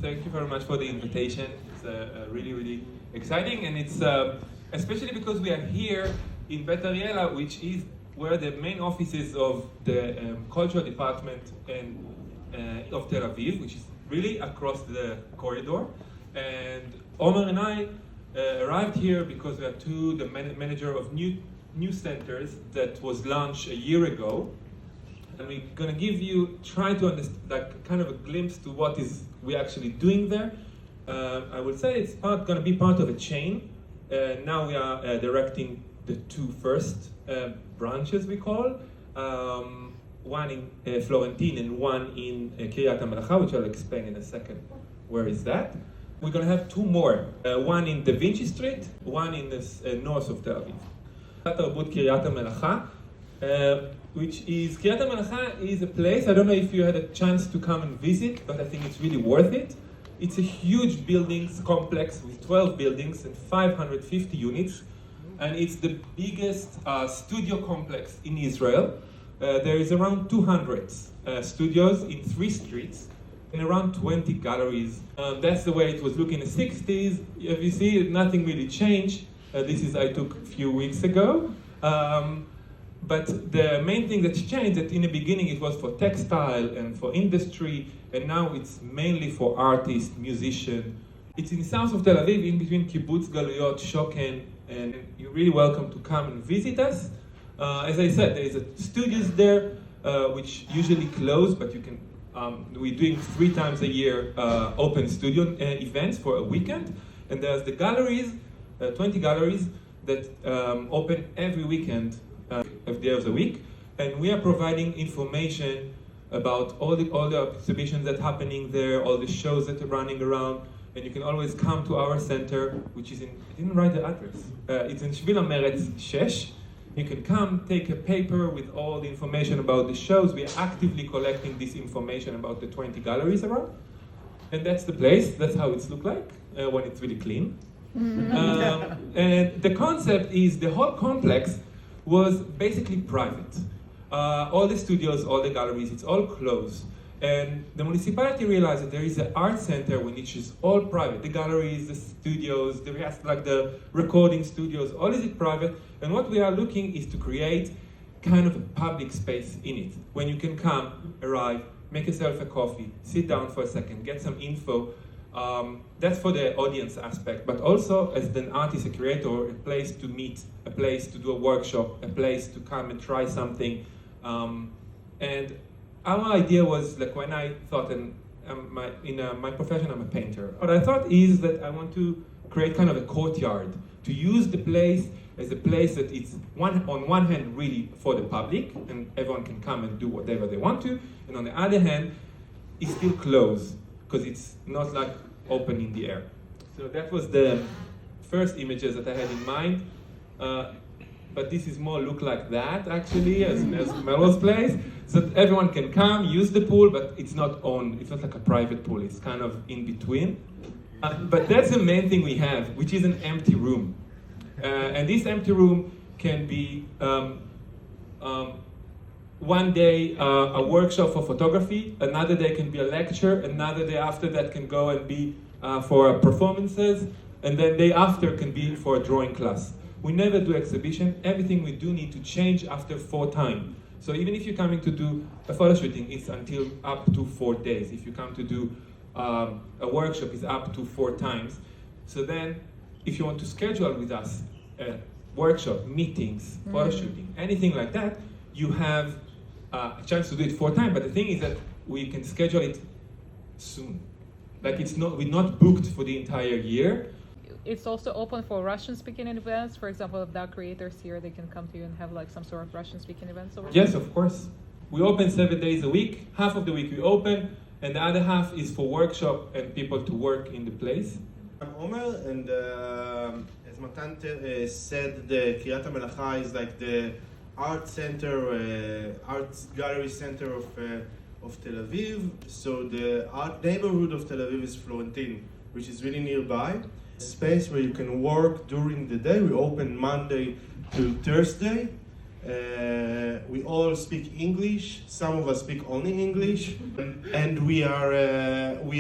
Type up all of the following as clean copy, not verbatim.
Thank you very much for the invitation. It's really, really exciting, and it's especially because we are here in Bet Ariela, which is where the main offices of the cultural department of Tel Aviv, which is really across the corridor. And Omer and I arrived here because we are the manager of new centers that was launched a year ago. And we're going to try to understand, like, kind of a glimpse to what is we actually doing there. I would say it's going to be part of a chain. Now we are directing the two first branches, we call, one in Florentine and one in Kiriat, המלאכה, which I'll explain in a second. Where is that? We're going to have two more, one in Da Vinci Street, one in the north of Tel Aviv. תרבות קריית המלאכה, which is, קריית המלאכה is a place, I don't know if you had a chance to come and visit, but I think it's really worth it. It's a huge buildings complex with 12 buildings and 550 units, and it's the biggest studio complex in Israel. There is around 200 studios in 3 streets and around 20 galleries. That's the way it was looking in the 60s. If you see, nothing really changed. I took a few weeks ago. But the main thing that's changed, that in the beginning it was for textile and for industry, and now it's mainly for artists, musicians. It's in the south of Tel Aviv, in between Kibbutz, Galuyot, Shoken, and you're really welcome to come and visit us. As I said, there is studios there, which usually close, but you can. We're doing 3 times a year open studio events for a weekend, and there's the galleries, 20 galleries that open every weekend. Of day of the week, and we are providing information about all the exhibitions that are happening there, all the shows that are running around, and you can always come to our center, which is I didn't write the address. It's in Shvil HaMeretz 6. You can come, take a paper with all the information about the shows. We are actively collecting this information about the 20 galleries around, and that's the place. That's how it's look like when it's really clean. And the concept is the whole complex was basically private. All the studios, all the galleries, it's all closed. And the municipality realized that there is an art center which is all private. The galleries, the studios, the recording studios, all is it private. And what we are looking is to create kind of a public space in it. When you can come, arrive, make yourself a coffee, sit down for a second, get some info. That's for the audience aspect, but also as an artist, a creator, a place to meet, a place to do a workshop, a place to come and try something. And our idea was, like, when I thought, in my profession, I'm a painter. What I thought is that I want to create kind of a courtyard, to use the place as a place that it's on one hand really for the public, and everyone can come and do whatever they want to, and on the other hand, it's still closed, because it's not like open in the air. So that was the first images that I had in mind. But this is more look like that, actually, as Melo's place. So everyone can come, use the pool, but it's not like a private pool. It's kind of in between. But that's the main thing we have, which is an empty room. And this empty room can be one day a workshop for photography, another day can be a lecture, another day after that can go and be for performances, and then day after can be for a drawing class. We never do exhibition. Everything we do need to change after 4 times. So even if you're coming to do a photo shooting, it's until up to 4 days. If you come to do a workshop, it's up to 4 times. So then, if you want to schedule with us a workshop, meetings, photo shooting, anything like that, you have a chance to do it 4 times. But the thing is that we can schedule it soon. Like we're not booked for the entire year. It's also open for Russian-speaking events. For example, if there are creators here, they can come to you and have like some sort of Russian-speaking events over Yes, of course. We open 7 days a week. Half of the week we open, and the other half is for workshop and people to work in the place. I'm Omer, and as Matan said, the Kiryat HaMelakha is like the art center, art gallery center of Tel Aviv. So the art neighborhood of Tel Aviv is Florentine, which is really nearby. Space where you can work during the day. We open Monday to Thursday, We all speak English. Some of us speak only English, and we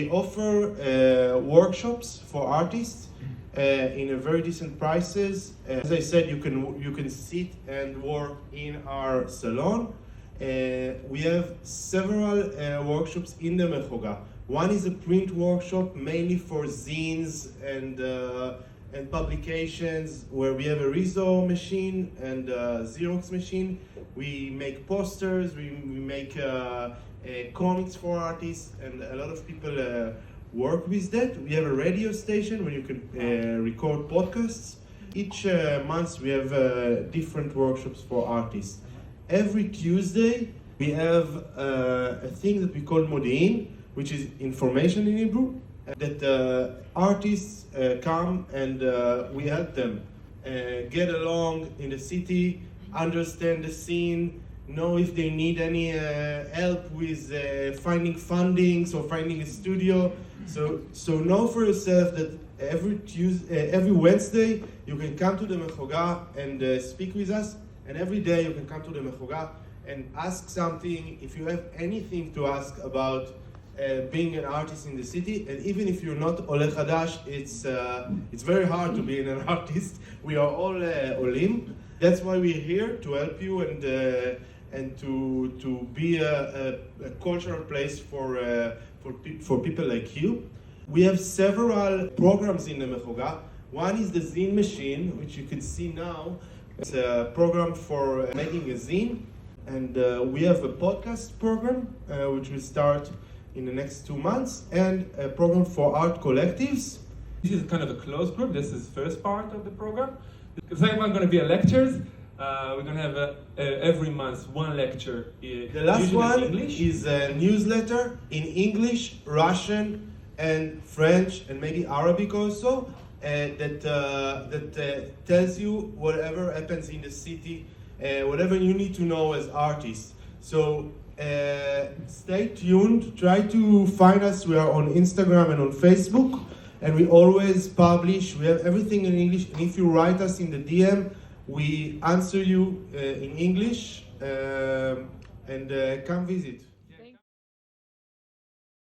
offer workshops for artists in a very decent prices. As I said, you can sit and work in our salon. We have several workshops in the Mechoga. One is a print workshop mainly for zines and publications, where we have a Riso machine and a Xerox machine. We make posters, we make comics for artists, and a lot of people work with that. We have a radio station where you can record podcasts. Each month we have different workshops for artists. Every Tuesday we have a thing that we call Modi'in, which is information in Hebrew, that artists come and we help them get along in the city, understand the scene, know if they need any help with finding fundings or finding a studio. So know for yourself that every Wednesday you can come to the Mechoga and speak with us, and every day you can come to the Mechoga and ask something if you have anything to ask about being an artist in the city. And even if you're not Ole Chadash, it's very hard to be an artist. We are all Olim. That's why we're here, to help you and to be a cultural place for people like you. We have several programs in the Mechoga. One is the zine machine, which you can see now. It's a program for making a zine. And we have a podcast program, which will start in the next 2 months, and a program for art collectives. This is kind of a closed group. This is the first part of the program. The second one is going to be lectures. We're going to have every month one lecture. The last one is a newsletter in English, Russian, and French, and maybe Arabic also, that tells you whatever happens in the city, whatever you need to know as artists. So stay tuned, try to find us. We are on Instagram and on Facebook, and we always publish. We have everything in English, and if you write us in the DM, we answer you in English, and come visit.